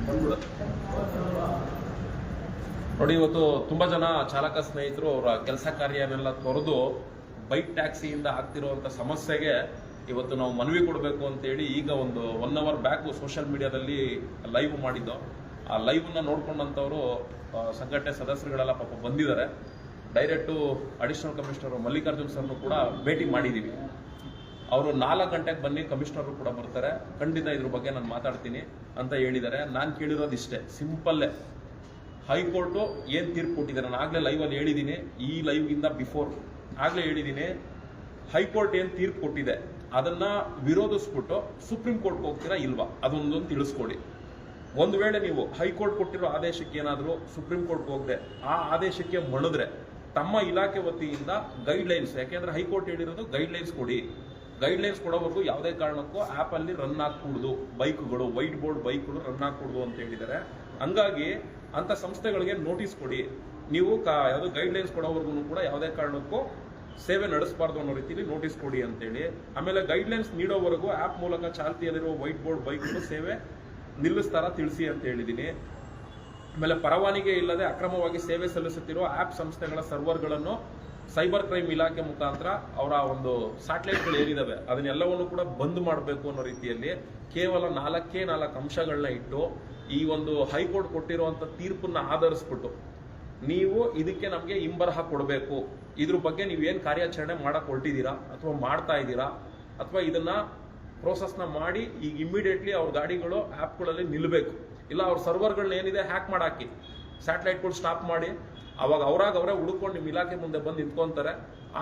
ಬಂದ್ಬಿಡುತ್ತೆ. ನೋಡಿ, ಇವತ್ತು ತುಂಬಾ ಜನ ಚಾಲಕ ಸ್ನೇಹಿತರು ಅವರ ಕೆಲಸ ಕಾರ್ಯನೆಲ್ಲ ತೊರೆದು ಬೈಕ್ ಟ್ಯಾಕ್ಸಿಯಿಂದ ಆಗ್ತಿರುವಂತ ಸಮಸ್ಯೆಗೆ ಇವತ್ತು ನಾವು ಮನವಿ ಕೊಡಬೇಕು ಅಂತೇಳಿ ಈಗ ಒಂದು 1 ಅವರ್ ಬ್ಯಾಕ್ ಸೋಷಿಯಲ್ ಮೀಡಿಯಾದಲ್ಲಿ ಲೈವ್ ಮಾಡಿದ್ದು. ಆ ಲೈವ್ನ ನೋಡ್ಕೊಂಡಂಥವ್ರು ಸಂಘಟನೆ ಸದಸ್ಯರುಗಳೆಲ್ಲ ಪಾಪ ಬಂದಿದ್ದಾರೆ. ಡೈರೆಕ್ಟು ಅಡಿಷನಲ್ ಕಮಿಷನರ್ ಮಲ್ಲಿಕಾರ್ಜುನ್ ಸರ್ನು ಕೂಡ ಭೇಟಿ ಮಾಡಿದ್ದೀವಿ. ಅವರು 4 ಗಂಟೆಗೆ ಬನ್ನಿ, ಕಮಿಷನರು ಕೂಡ ಬರ್ತಾರೆ, ಖಂಡಿತ ಇದ್ರ ಬಗ್ಗೆ ನಾನು ಮಾತಾಡ್ತೀನಿ ಅಂತ ಹೇಳಿದ್ದಾರೆ. ನಾನು ಕೇಳಿರೋದು ಇಷ್ಟೇ, ಸಿಂಪಲ್ಲೇ. ಹೈಕೋರ್ಟು ಏನು ತೀರ್ಪು ಕೊಟ್ಟಿದ್ದಾರೆ, ನಾನು ಆಗಲೇ ಲೈವಲ್ಲಿ ಹೇಳಿದ್ದೀನಿ, ಈ ಲೈವ್ಗಿಂತ ಬಿಫೋರ್ ಆಗಲೇ ಹೇಳಿದ್ದೀನಿ. ಹೈಕೋರ್ಟ್ ಏನು ತೀರ್ಪು ಕೊಟ್ಟಿದೆ ಅದನ್ನ ವಿರೋಧಿಸ್ಬಿಟ್ಟು ಸುಪ್ರೀಂ ಕೋರ್ಟ್ಗೆ ಹೋಗ್ತೀರಾ ಇಲ್ವಾ, ಅದೊಂದೊಂದು ತಿಳಿಸ್ಕೊಡಿ. ಒಂದು ವೇಳೆ ನೀವು ಹೈಕೋರ್ಟ್ ಕೊಟ್ಟಿರೋ ಆದೇಶಕ್ಕೆ ಏನಾದರೂ ಸುಪ್ರೀಂ ಕೋರ್ಟ್ಗೆ ಹೋಗದೆ ಆ ಆದೇಶಕ್ಕೆ ಮಣಿದ್ರೆ ತಮ್ಮ ಇಲಾಖೆ ವತಿಯಿಂದ ಗೈಡ್ಲೈನ್ಸ್, ಯಾಕೆಂದ್ರೆ ಹೈಕೋರ್ಟ್ ಹೇಳಿರೋದು ಗೈಡ್ಲೈನ್ಸ್ ಕೊಡಿ, ಗೈಡ್ಲೈನ್ಸ್ ಕೊಡೋವರೆಗೂ ಯಾವುದೇ ಕಾರಣಕ್ಕೂ ಆ್ಯಪಲ್ಲಿ ರನ್ ಹಾಕೂಡ್ದು, ಬೈಕ್ಗಳು ವೈಟ್ ಬೋರ್ಡ್ ಬೈಕ್ಗಳು ರನ್ ಹಾಕೂಡ್ದು ಅಂತ ಹೇಳಿದ್ದಾರೆ. ಹಂಗಾಗಿ ಅಂತ ಸಂಸ್ಥೆಗಳಿಗೆ ನೋಟಿಸ್ ಕೊಡಿ. ನೀವು ಯಾವುದೋ ಗೈಡ್ಲೈನ್ಸ್ ಕೊಡೋವರೆಗೂ ಕೂಡ ಯಾವುದೇ ಕಾರಣಕ್ಕೂ ಸೇವೆ ನಡೆಸಬಾರ್ದು ಅನ್ನೋ ರೀತಿಯಲ್ಲಿ ನೋಟಿಸ್ ಕೊಡಿ ಅಂತೇಳಿ. ಆಮೇಲೆ ಗೈಡ್ಲೈನ್ಸ್ ನೀಡೋವರೆಗೂ ಆ್ಯಪ್ ಮೂಲಕ ಚಾಲ್ತಿಯಲ್ಲಿರುವ ವೈಟ್ ಬೋರ್ಡ್ ಬೈಕ್ಗಳು ಸೇವೆ ನಿಲ್ಲಿಸ್ತಾರ ತಿಳಿಸಿ ಅಂತ ಹೇಳಿದ್ದೀನಿ. ಆಮೇಲೆ ಪರವಾನಗಿ ಇಲ್ಲದೆ ಅಕ್ರಮವಾಗಿ ಸೇವೆ ಸಲ್ಲಿಸುತ್ತಿರುವ ಆ್ಯಪ್ ಸಂಸ್ಥೆಗಳ ಸರ್ವರ್ಗಳನ್ನು ಸೈಬರ್ ಕ್ರೈಮ್ ಇಲಾಖೆ ಮುಖಾಂತರ ಅವರ ಒಂದು ಸ್ಯಾಟಲೈಟ್ಗಳು ಏನಿದಾವೆ ಅದನ್ನೆಲ್ಲವನ್ನು ಕೂಡ ಬಂದ್ ಮಾಡಬೇಕು ಅನ್ನೋ ರೀತಿಯಲ್ಲಿ ಕೇವಲ 4 ಅಂಶಗಳನ್ನ ಇಟ್ಟು ಈ ಒಂದು ಹೈಕೋರ್ಟ್ ಕೊಟ್ಟಿರುವಂತ ತೀರ್ಪನ್ನ ಆಧರಿಸ್ಬಿಟ್ಟು ನೀವು ಇದಕ್ಕೆ ನಮಗೆ ಹಿಂಬರಹ ಕೊಡಬೇಕು, ಇದ್ರ ಬಗ್ಗೆ ನೀವೇನು ಕಾರ್ಯಾಚರಣೆ ಮಾಡಕ್ ಹೊರಟಿದ್ದೀರಾ ಅಥವಾ ಮಾಡ್ತಾ ಇದ್ದೀರಾ, ಅಥವಾ ಇದನ್ನ ಪ್ರೋಸೆಸ್ನ ಮಾಡಿ ಈಗ ಇಮಿಡಿಯೇಟ್ಲಿ ಅವ್ರ ಗಾಡಿಗಳು ಆ್ಯಪ್ಗಳಲ್ಲಿ ನಿಲ್ಲಬೇಕು, ಇಲ್ಲ ಅವ್ರ ಸರ್ವರ್ಗಳನ್ನ ಏನಿದೆ ಹ್ಯಾಕ್ ಮಾಡಾಕಿ ಸ್ಯಾಟಲೈಟ್ಗಳು ಸ್ಟಾಪ್ ಮಾಡಿ ಅವಾಗ ಅವರೇ ಹುಡುಕೊಂಡು ನಿಮ್ಮ ಇಲಾಖೆ ಮುಂದೆ ಬಂದು ನಿಂತ್ಕೊಂತಾರೆ.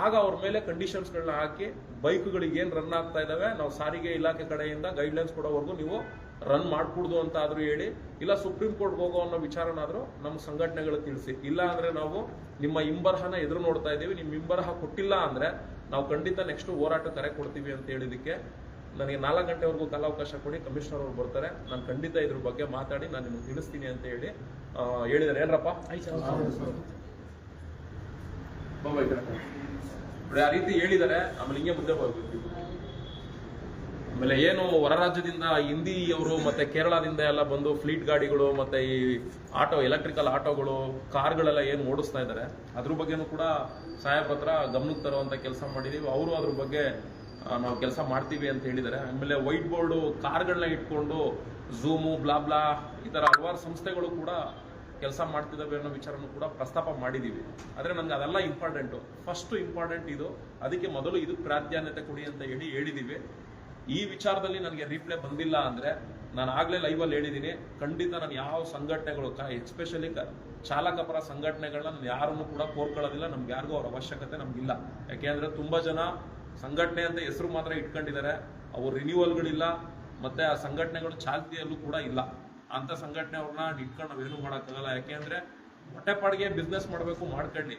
ಆಗ ಅವ್ರ ಮೇಲೆ ಕಂಡೀಷನ್ಸ್ಗಳನ್ನ ಹಾಕಿ ಬೈಕ್ಗಳಿಗೆ ಏನು ರನ್ ಆಗ್ತಾ ಇದಾವೆ ನಾವು ಸಾರಿಗೆ ಇಲಾಖೆ ಕಡೆಯಿಂದ ಗೈಡ್ಲೈನ್ಸ್ ಕೊಡೋವರೆಗೂ ನೀವು ರನ್ ಮಾಡ್ಕೊಡ್ದು ಅಂತ ಆದ್ರೂ ಹೇಳಿ, ಇಲ್ಲ ಸುಪ್ರೀಂ ಕೋರ್ಟ್ಗೆ ಹೋಗೋ ಅನ್ನೋ ವಿಚಾರನಾದ್ರೂ ನಮ್ಮ ಸಂಘಟನೆಗಳು ತಿಳಿಸಿ. ಇಲ್ಲ ಅಂದ್ರೆ ನಾವು ನಿಮ್ಮ ಹಿಂಬರಹನ ಎದುರು ನೋಡ್ತಾ ಇದ್ದೀವಿ, ನಿಮ್ಮ ಹಿಂಬರಹ ಕೊಟ್ಟಿಲ್ಲ ಅಂದ್ರೆ ನಾವು ಖಂಡಿತ ನೆಕ್ಸ್ಟ್ ಹೋರಾಟ ಕರೆ ಕೊಡ್ತೀವಿ ಅಂತ ಹೇಳಿದಕ್ಕೆ ನನಗೆ 4 ಗಂಟೆವರೆಗೂ ಕಾಲಾವಕಾಶ ಕೊಡಿ, ಕಮಿಷನರ್ ಅವರು ಬರ್ತಾರೆ, ನಾನು ಖಂಡಿತ ಇದ್ರ ಬಗ್ಗೆ ಮಾತಾಡಿ ನಾನು ನಿಮ್ಗೆ ತಿಳಿಸ್ತೀನಿ ಅಂತ ಹೇಳಿ ಹೇಳಿದ್ದಾರೆ. ಏನ್ರಪ್ಪ ಆ ರೀತಿ ಹೇಳಿದ್ದಾರೆ. ಆಮೇಲೆ ಹಿಂಗೆ ಮುಂದೆ ಹೋಗ್ಬೇಕು. ಆಮೇಲೆ ಏನು ಹೊರ ರಾಜ್ಯದಿಂದ ಹಿಂದಿಯವರು ಮತ್ತೆ ಕೇರಳದಿಂದ ಎಲ್ಲ ಬಂದು ಫ್ಲೀಟ್ ಗಾಡಿಗಳು ಮತ್ತೆ ಈ ಆಟೋ ಎಲೆಕ್ಟ್ರಿಕಲ್ ಆಟೋಗಳು ಕಾರ್ಗಳೆಲ್ಲ ಏನು ಓಡಿಸ್ತಾ ಇದ್ದಾರೆ ಅದ್ರ ಬಗ್ಗೆನೂ ಕೂಡ ಸಾಹೇಬ್ರ ಹತ್ರ ಗಮನಕ್ಕೆ ತರುವಂತ ಕೆಲಸ ಮಾಡಿದೀವಿ. ಅವರು ಅದ್ರ ಬಗ್ಗೆ ನಾವು ಕೆಲಸ ಮಾಡ್ತೀವಿ ಅಂತ ಹೇಳಿದ್ದಾರೆ. ಆಮೇಲೆ ವೈಟ್ ಬೋರ್ಡು ಕಾರ್ಗಳನ್ನ ಇಟ್ಕೊಂಡು ಝೂಮು ಬ್ಲಾಬ್ಲಾ ಈ ತರ ಹಲವಾರು ಸಂಸ್ಥೆಗಳು ಕೂಡ ಕೆಲಸ ಮಾಡ್ತಿದ್ದಾವೆ ಅನ್ನೋ ವಿಚಾರನೂ ಕೂಡ ಪ್ರಸ್ತಾಪ ಮಾಡಿದೀವಿ. ಆದ್ರೆ ನನ್ಗೆ ಅದೆಲ್ಲ ಇಂಪಾರ್ಟೆಂಟು, ಫಸ್ಟ್ ಇಂಪಾರ್ಟೆಂಟ್ ಇದು, ಅದಕ್ಕೆ ಮೊದಲು ಇದಕ್ಕೆ ಪ್ರಾಧಾನ್ಯತೆ ಕೊಡಿ ಅಂತ ಹೇಳಿದೀವಿ. ಈ ವಿಚಾರದಲ್ಲಿ ನನಗೆ ರಿಪ್ಲೈ ಬಂದಿಲ್ಲ ಅಂದ್ರೆ ನಾನು ಆಗ್ಲೇ ಲೈವಲ್ಲಿ ಹೇಳಿದ್ದೀನಿ, ಖಂಡಿತ ನಾನು ಯಾವ ಸಂಘಟನೆಗಳು ಎಸ್ಪೆಷಲಿ ಚಾಲಕ ಪರ ಸಂಘಟನೆಗಳನ್ನ ನಾನು ಯಾರನ್ನು ಕೂಡ ಕೋರ್ಕೊಳ್ಳೋದಿಲ್ಲ. ನಮ್ಗೆ ಯಾರಿಗೂ ಅವ್ರ ಅವಶ್ಯಕತೆ ನಮ್ಗಿಲ್ಲ. ಯಾಕೆಂದ್ರೆ ತುಂಬಾ ಜನ ಸಂಘಟನೆ ಅಂತ ಹೆಸರು ಮಾತ್ರ ಇಟ್ಕೊಂಡಿದ್ದಾರೆ, ಅವ್ರ ರಿನ್ಯೂವಲ್ಗಳಿಲ್ಲ, ಮತ್ತೆ ಆ ಸಂಘಟನೆಗಳು ಚಾಲ್ತಿಯಲ್ಲೂ ಕೂಡ ಇಲ್ಲ. ಅಂತ ಸಂಘಟನೆ ಅವ್ರನ್ನ ಇಟ್ಕೊಂಡು ನಾವೇನು ಮಾಡೋಕ್ಕಾಗಲ್ಲ. ಯಾಕೆಂದ್ರೆ ಹೊಟ್ಟೆಪಾಡಿಗೆ ಬಿಸ್ನೆಸ್ ಮಾಡಬೇಕು, ಮಾಡ್ಕೊಳ್ಳಿ.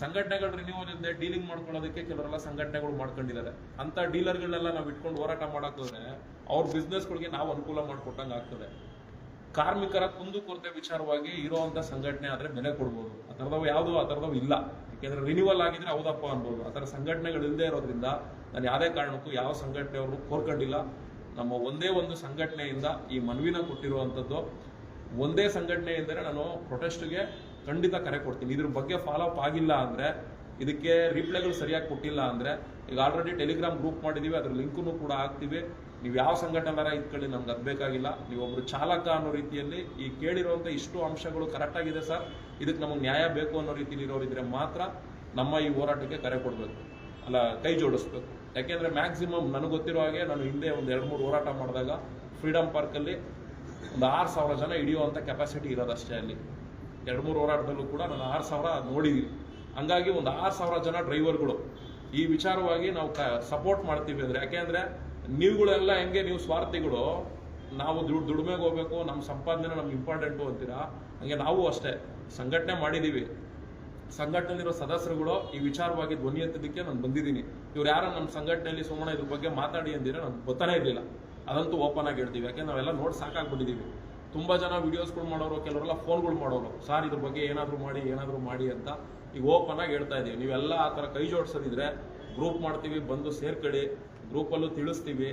ಸಂಘಟನೆಗಳು ರಿನ್ಯೂವಲ್ ಇಲ್ಲದೆ ಡೀಲಿಂಗ್ ಮಾಡ್ಕೊಳ್ಳೋದಕ್ಕೆ ಕೆಲವರೆಲ್ಲ ಸಂಘಟನೆಗಳು ಮಾಡ್ಕೊಂಡಿದ್ದಾರೆ. ಅಂತ ಡೀಲರ್ಗಳನ್ನೆಲ್ಲ ನಾವು ಇಟ್ಕೊಂಡು ಹೋರಾಟ ಮಾಡೋಕ್ಕೋದ್ರೆ ಅವ್ರ ಬಿಸ್ನೆಸ್ಗಳಿಗೆ ನಾವು ಅನುಕೂಲ ಮಾಡಿಕೊಟ್ಟಂಗೆ ಆಗ್ತದೆ. ಕಾರ್ಮಿಕರ ಕುಂದುಕೊರತೆ ವಿಚಾರವಾಗಿ ಇರುವಂತ ಸಂಘಟನೆ ಆದ್ರೆ ಬೆಲೆ ಕೊಡ್ಬೋದು. ಆ ಥರದವು ಇಲ್ಲ. ಯಾಕೆಂದ್ರೆ ರಿನ್ಯೂವಲ್ ಆಗಿದ್ರೆ ಹೌದಪ್ಪ ಅನ್ಬೋದು. ಆ ಥರ ಸಂಘಟನೆಗಳು ಇಲ್ಲದೆ ಇರೋದ್ರಿಂದ ನಾನು ಯಾವುದೇ ಕಾರಣಕ್ಕೂ ಯಾವ ಸಂಘಟನೆಯವರು ಕೋರ್ಕೊಂಡಿಲ್ಲ. ನಮ್ಮ ಒಂದೇ ಒಂದು ಸಂಘಟನೆಯಿಂದ ಈ ಮನವಿನ ಕೊಟ್ಟಿರುವಂಥದ್ದು. ಒಂದೇ ಸಂಘಟನೆಯಿಂದಲೇ ನಾನು ಪ್ರೊಟೆಸ್ಟ್ಗೆ ಖಂಡಿತ ಕರೆ ಕೊಡ್ತೀನಿ. ಇದ್ರ ಬಗ್ಗೆ ಫಾಲೋ ಅಪ್ ಆಗಿಲ್ಲ ಅಂದ್ರೆ, ಇದಕ್ಕೆ ರಿಪ್ಲೈಗಳು ಸರಿಯಾಗಿ ಕೊಟ್ಟಿಲ್ಲ ಅಂದ್ರೆ, ಈಗ ಆಲ್ರೆಡಿ ಟೆಲಿಗ್ರಾಮ್ ಗ್ರೂಪ್ ಮಾಡಿದೀವಿ, ಅದ್ರ ಲಿಂಕನ್ನು ಕೂಡ ಹಾಕ್ತಿವಿ. ನೀವು ಯಾವ ಸಂಘಟನೆಯಾರ ಇಟ್ಕೊಳ್ಳಿ, ನಮ್ಗೆ ಅದು ಬೇಕಾಗಿಲ್ಲ. ನೀವೊಬ್ರು ಚಾಲಕ ಅನ್ನೋ ರೀತಿಯಲ್ಲಿ ಈ ಕೇಳಿರುವಂತ ಇಷ್ಟು ಅಂಶಗಳು ಕರೆಕ್ಟ್ ಆಗಿದೆ ಸರ್, ಇದಕ್ಕೆ ನಮಗೆ ನ್ಯಾಯ ಬೇಕು ಅನ್ನೋ ರೀತಿಯಲ್ಲಿ ಇರೋರಿದ್ರೆ ಮಾತ್ರ ನಮ್ಮ ಈ ಹೋರಾಟಕ್ಕೆ ಕರೆ ಕೊಡಬೇಕು, ಅಲ್ಲ ಕೈ ಜೋಡಿಸ್ಬೇಕು. ಯಾಕೆಂದ್ರೆ ಮ್ಯಾಕ್ಸಿಮಮ್ ನನಗೆ ಗೊತ್ತಿರೋ ಹಾಗೆ ನಾನು ಹಿಂದೆ ಒಂದು 2-3 ಹೋರಾಟ ಮಾಡಿದಾಗ ಫ್ರೀಡಮ್ ಪಾರ್ಕಲ್ಲಿ ಒಂದು 6,000 ಜನ ಹಿಡಿಯುವಂಥ ಕೆಪಾಸಿಟಿ ಇರೋದಷ್ಟೇ. ಅಲ್ಲಿ 2-3 ಹೋರಾಟದಲ್ಲೂ ಕೂಡ ನಾನು 6,000 ನೋಡಿದೀವಿ. ಹಂಗಾಗಿ ಒಂದು 6,000 ಜನ ಡ್ರೈವರ್ಗಳು ಈ ವಿಚಾರವಾಗಿ ನಾವು ಸಪೋರ್ಟ್ ಮಾಡ್ತೀವಿ ಅಂದ್ರೆ, ಯಾಕೆಂದ್ರೆ ನೀವುಗಳೆಲ್ಲ ಹೆಂಗೆ ನೀವು ಸ್ವಾರ್ಥಿಗಳು, ನಾವು ದುಡಿಮೆಗೆ ಹೋಗ್ಬೇಕು, ನಮ್ಮ ಸಂಪಾದನೆ ನಮ್ಗೆ ಇಂಪಾರ್ಟೆಂಟು ಅಂತೀರಾ, ಹಂಗೆ ನಾವು ಅಷ್ಟೇ ಸಂಘಟನೆ ಮಾಡಿದೀವಿ. ಸಂಘಟನೆಯಲ್ಲಿರೋ ಸದಸ್ಯರುಗಳು ಈ ವಿಚಾರವಾಗಿ ಧ್ವನಿ ಎತ್ತೋದಕ್ಕೆ ನಾನು ಬಂದಿದ್ದೀನಿ. ಇವ್ರು ಯಾರು ನಮ್ಮ ಸಂಘಟನೆಯಲ್ಲಿ ಸುಮ್ಮನೆ ಇದ್ರ ಬಗ್ಗೆ ಮಾತಾಡಿ ಅಂದಿದ್ರೆ ನನಗೆ ಗೊತ್ತಾನೇ ಇರಲಿಲ್ಲ. ಅದಂತೂ ಓಪನ್ ಆಗಿ ಹೇಳ್ತೀವಿ. ಯಾಕೆಂದ್ರೆ ನಾವೆಲ್ಲ ನೋಡಿ ಸಾಕಾಗ್ಬಿಟ್ಟಿದ್ದೀವಿ. ತುಂಬಾ ಜನ ವಿಡಿಯೋಸ್ಗಳು ಮಾಡೋರು, ಕೆಲವರೆಲ್ಲ ಫೋನ್ಗಳು ಮಾಡೋರು, ಸಾರ್ ಇದ್ರ ಬಗ್ಗೆ ಏನಾದರೂ ಮಾಡಿ ಅಂತ ಈಗ ಓಪನ್ ಆಗಿ ಹೇಳ್ತಾ ಇದೀವಿ. ನೀವೆಲ್ಲ ಆ ಥರ ಕೈ ಜೋಡಿಸೋದಿದ್ರೆ ಗ್ರೂಪ್ ಮಾಡ್ತೀವಿ, ಬಂದು ಸೇರ್ಕೊಳ್ಳಿ, ಗ್ರೂಪಲ್ಲೂ ತಿಳಿಸ್ತೀವಿ.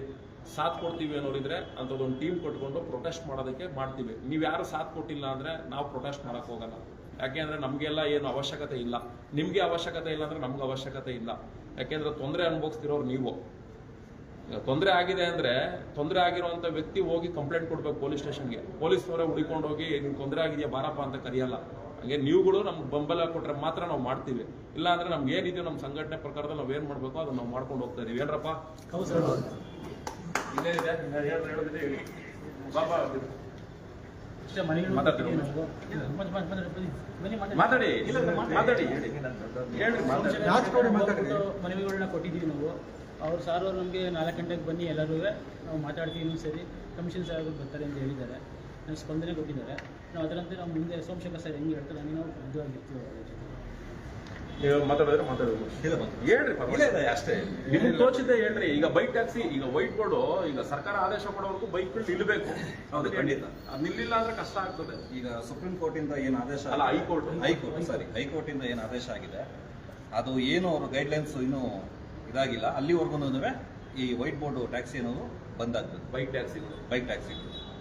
ಸಾಥ್ ಕೊಡ್ತೀವಿ ಅನ್ನೋರಿದ್ರೆ ಅಂಥದ್ದೊಂದು ಟೀಮ್ ಕೊಟ್ಕೊಂಡು ಪ್ರೊಟೆಸ್ಟ್ ಮಾಡೋದಕ್ಕೆ ಮಾಡ್ತೀವಿ. ನೀವು ಯಾರು ಸಾಥ್ ಕೊಟ್ಟಿಲ್ಲ ಅಂದರೆ ನಾವು ಪ್ರೊಟೆಸ್ಟ್ ಮಾಡೋಕ್ಕೆ ಹೋಗಲ್ಲ. ಯಾಕೆಂದರೆ ನಮಗೆಲ್ಲ ಏನು ಅವಶ್ಯಕತೆ ಇಲ್ಲ, ನಿಮಗೆ ಅವಶ್ಯಕತೆ ಇಲ್ಲ ಅಂದರೆ ನಮ್ಗೆ ಅವಶ್ಯಕತೆ ಇಲ್ಲ. ಯಾಕೆಂದರೆ ತೊಂದರೆ ಅನುಭವಿಸ್ತಿರೋರು ನೀವು. ತೊಂದರೆ ಆಗಿದೆ ಅಂದರೆ ತೊಂದರೆ ಆಗಿರುವಂಥ ವ್ಯಕ್ತಿ ಹೋಗಿ ಕಂಪ್ಲೇಂಟ್ ಕೊಡ್ಬೇಕು ಪೊಲೀಸ್ ಸ್ಟೇಷನ್ಗೆ. ಪೊಲೀಸ್ನವರೇ ಹುಡುಕೊಂಡು ಹೋಗಿ ನಿಮ್ಗೆ ತೊಂದರೆ ಆಗಿದೆಯಾ ಬಾರಪ್ಪ ಅಂತ ಕರೆಯಲ್ಲ. ಹಾಗೆ ನೀವುಗಳು ನಮ್ಗೆ ಬೆಂಬಲ ಕೊಟ್ಟರೆ ಮಾತ್ರ ನಾವು ಮಾಡ್ತೀವಿ. ಇಲ್ಲ ಅಂದರೆ ನಮ್ಗೆ ಏನಿದೆಯೋ ನಮ್ಮ ಸಂಘಟನೆ ಪ್ರಕಾರದಲ್ಲಿ ನಾವು ಏನು ಮಾಡಬೇಕು ಅದನ್ನು ನಾವು ಮಾಡ್ಕೊಂಡು ಹೋಗ್ತಾ ಇದೀವಿ. ಏನ್ರಪ್ಪ ಇನ್ನೇನಿದೆ ಹೇಳೋದಿದೆ ಹೇಳಿ. ಬಾಬಾ ಮಾತಾಡಿ ಮನವಿಗಳನ್ನ ಕೊಟ್ಟಿದ್ದೀವಿ ನಾವು. ಅವ್ರು ಸಾರ್ ಅವರು ನಮಗೆ 4 ಗಂಟೆಗೆ ಬನ್ನಿ ಎಲ್ಲರೂ ನಾವು ಮಾತಾಡ್ತೀವಿ, ಸರಿ ಕಮಿಷನ್ ಸಾಹೇಬರು ಬರ್ತಾರೆ ಅಂತ ಹೇಳಿದ್ದಾರೆ. ನಾವು ಸ್ಪಂದನೆ ಕೊಟ್ಟಿದ್ದಾರೆ. ನಾವು ಅದರಂತೆ ನಾವು ಮುಂದೆ ಸೋಮಶೇಖರ್ ಸರ್ ಹೆಂಗೆ ಹೇಳ್ತಾರೆ ಹಂಗೆ ನಾವು ಬದ್ಧವಾಗಿರ್ತೀವಿ. ಮಾತಾಡಿದ್ರೆ ಹೇಳ್ರಿ ಅಷ್ಟೇ, ನಿಮ್ಗೆ ತೋಚಿದ್ದೆ ಹೇಳ್ರಿ. ಈಗ ಬೈಕ್ ಟ್ಯಾಕ್ಸಿ, ಈಗ ವೈಟ್ ಬೋರ್ಡು ಈಗ ಸರ್ಕಾರ ಆದೇಶ ಕೊಡೋವರೆಗೂ ಬೈಕ್ಗಳು ನಿಲ್ಲಬೇಕು. ಹೌದು, ಖಂಡಿತ. ಅದು ನಿಲ್ಲಿಲ್ಲ ಅಂದ್ರೆ ಕಷ್ಟ ಆಗ್ತದೆ. ಈಗ ಸುಪ್ರೀಂ ಕೋರ್ಟ್ ಇಂದ ಏನು ಆದೇಶ, ಅಲ್ಲ ಹೈಕೋರ್ಟ್ ಹೈಕೋರ್ಟ್ ಇಂದ ಏನು ಆದೇಶ ಆಗಿದೆ, ಅದು ಏನು ಅವರು ಗೈಡ್ಲೈನ್ಸ್ ಇನ್ನೂ ಇದಾಗಿಲ್ಲ. ಅಲ್ಲಿವರೆಗೂ ಈ ವೈಟ್ ಬೋರ್ಡ್ ಟ್ಯಾಕ್ಸಿ ಅನ್ನೋದು ಬಂದ್ ಆಗ್ತದೆ. ಬೈಕ್ ಟ್ಯಾಕ್ಸಿ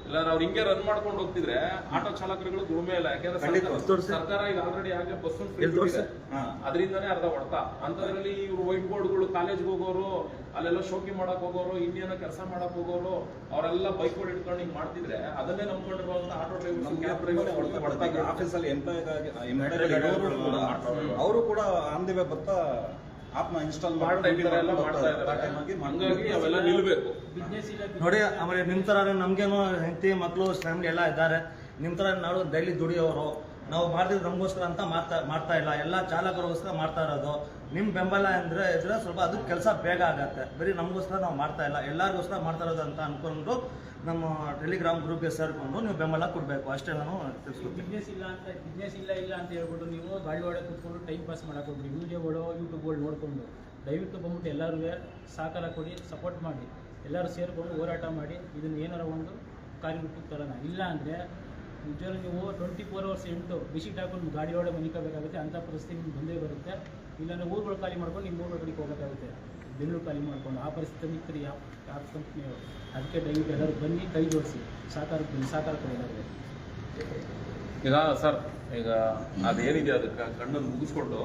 ಇಲ್ಲ ಅವ್ರು ಹಿಂಗೆ ರನ್ ಮಾಡ್ಕೊಂಡು ಹೋಗ್ತಿದ್ರೆ ಆಟೋ ಚಾಲಕರುಗಳು ದುಡಿಮೆ ಇಲ್ಲ. ಯಾಕಂದ್ರೆ ಸರ್ಕಾರ ಈಗ ಆಲ್ರೆಡಿ ಆಗಿ ಬಸ್ ಅದರಿಂದಾನೇ ಅರ್ಧ ಹೊಡ್ತಾ. ಅಂತದ್ರಲ್ಲಿ ಇವ್ರು ವೈಟ್ ಬೋರ್ಡ್ಗಳು ಕಾಲೇಜ್ಗೆ ಹೋಗೋರು, ಅಲ್ಲೆಲ್ಲ ಶೋಕಿ ಮಾಡಕ್ ಹೋಗೋರು, ಇನ್ನೇನೋ ಕೆಲಸ ಮಾಡಕ್ ಹೋಗೋರು, ಅವರೆಲ್ಲ ಬೈಕ್ ಬೋರ್ಡ್ ಇಟ್ಕೊಂಡು ಹಿಂಗ್ ಮಾಡ್ತಿದ್ರೆ ಅದನ್ನೇ ನಂಬ್ಕೊಂಡಿರುವಂತ ಆಟೋ ಡ್ರೈವರ್, ಕ್ಯಾಬ್ ಡ್ರೈವರ್, ಆಫೀಸಲ್ಲಿ ಅವರು ಕೂಡ ಆನ್ ದಿ ವೇ ಬರ್ತಾ ಆಪ್ನ ಇನ್ಸ್ಟಾಲ್ ಮಾಡ್ತಾ ಅವೆಲ್ಲ ನಿಲ್ಬೇಕು. ನೋಡಿ ಆಮೇಲೆ ನಿಮ್ಮ ಥರ ನಮಗೇನು ಹೆಂಡತಿ ಮಕ್ಕಳು ಫ್ಯಾಮಿಲಿ ಎಲ್ಲ ಇದ್ದಾರೆ. ನಿಮ್ಮ ಥರ ನಾವು ಡೈಲಿ ದುಡಿಯೋರು, ನಾವು ಮಾಡ್ತಿದ್ದು ನಮಗೋಸ್ಕರ ಅಂತ ಮಾಡ್ತಾ ಇಲ್ಲ, ಎಲ್ಲ ಚಾಲಕರಿಗೋಸ್ಕರ ಮಾಡ್ತಾ ಇರೋದು. ನಿಮ್ಮ ಬೆಂಬಲ ಅಂದರೆ ಇದ್ರೆ ಸ್ವಲ್ಪ ಅದಕ್ಕೆ ಕೆಲಸ ಬೇಗ ಆಗತ್ತೆ. ಬರೀ ನಮಗೋಸ್ಕರ ನಾವು ಮಾಡ್ತಾ ಇಲ್ಲ, ಎಲ್ಲರಿಗೋಸ್ಕರ ಮಾಡ್ತಾ ಇರೋದು ಅಂತ ಅನ್ಕೊಂಡು ನಮ್ಮ ಟೆಲಿಗ್ರಾಮ್ ಗ್ರೂಪ್ಗೆ ಸೇರಿಕೊಂಡು ನೀವು ಬೆಂಬಲ ಕೊಡಬೇಕು ಅಷ್ಟೇ ನಾನು ತಿಳಿಸ್ಕೊಡ್ತೀನಿ. ಬಿಸ್ನೆಸ್ ಇಲ್ಲ ಅಂತ ಹೇಳ್ಬಿಟ್ಟು ನೀವು ಗಾಡಿ ಒಳಗೆ ಕೂತ್ಕೊಂಡು ಟೈಮ್ ಪಾಸ್ ಮಾಡಕ್ಕೆ ಹೋಗ್ಬಿಡಿ. ವಿಡಿಯೋಗಳು ಯೂಟ್ಯೂಬ್ಗಳು ನೋಡಿಕೊಂಡು ದಯವಿಟ್ಟು ಬಂದ್ಬಿಟ್ಟು ಎಲ್ಲರೂ ಸಹಕಾರ ಕೊಡಿ, ಸಪೋರ್ಟ್ ಮಾಡಿ, ಎಲ್ಲರೂ ಸೇರಿಕೊಂಡು ಹೋರಾಟ ಮಾಡಿ ಇದನ್ನು ಏನಾರ ಒಂದು ಕಾರ್ಯರೂಪಕ್ಕೆ ತರೋಣ. ಇಲ್ಲ ಅಂದರೆ ನಿಜವಾಗ್ಲೂ ನೀವು 24 hours 8 ಬಿಸಿಟ್ ಹಾಕೊಂಡು ಗಾಡಿ ಒಳಗೆ ಮನಿಕೋಬೇಕಾಗುತ್ತೆ. ಅಂಥ ಪರಿಸ್ಥಿತಿ ನಿಮ್ಗೆ ಬಂದೇ ಬರುತ್ತೆ. ಇಲ್ಲಾಂದರೆ ಊರುಗಳು ಖಾಲಿ ಮಾಡ್ಕೊಂಡು ನಿಮ್ಮ ಊರುಗಳ ಕಡೆಗೆ ಹೋಗಬೇಕಾಗುತ್ತೆ, ಬೆಂಗಳೂರು ಖಾಲಿ ಮಾಡ್ಕೊಂಡು. ಆ ಪರಿಸ್ಥಿತಿ ನಿಂತರೆ ಯಾವ ಕಂಪ್ನಿಯವರು. ಅದಕ್ಕೆ ದಯವಿಟ್ಟು ಎಲ್ಲರೂ ಬನ್ನಿ, ಕೈ ಜೋಡಿಸಿ ಸಹಕಾರ ಕೊಡಿ ಎಲ್ಲರೂ. ಈಗ ಸರ್, ಈಗ ಅದೇನಿದೆ ಅದಕ್ಕೆ ಕಣ್ಣನ್ನು ಮುಗಿಸ್ಕೊಂಡು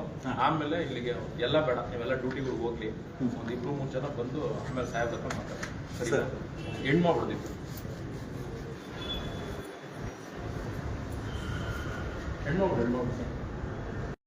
ಆಮೇಲೆ ಇಲ್ಲಿಗೆ ಎಲ್ಲ ಬೇಡ, ನೀವೆಲ್ಲ ಡ್ಯೂಟಿಗಳು ಹೋಗ್ಲಿ, ಒಂದು 2-3 ಜನ ಬಂದು ಆಮೇಲೆ ಸಾಹೇಬ್ ಹತ್ರ ಮಾತಾಡ್ತಾರೆ. ಸರಿ, ಎಂಡ್ ಮಾಡ್ಬಿಡ್ತೀವಿ. ಹೆಣ್ಣು ಸರ್.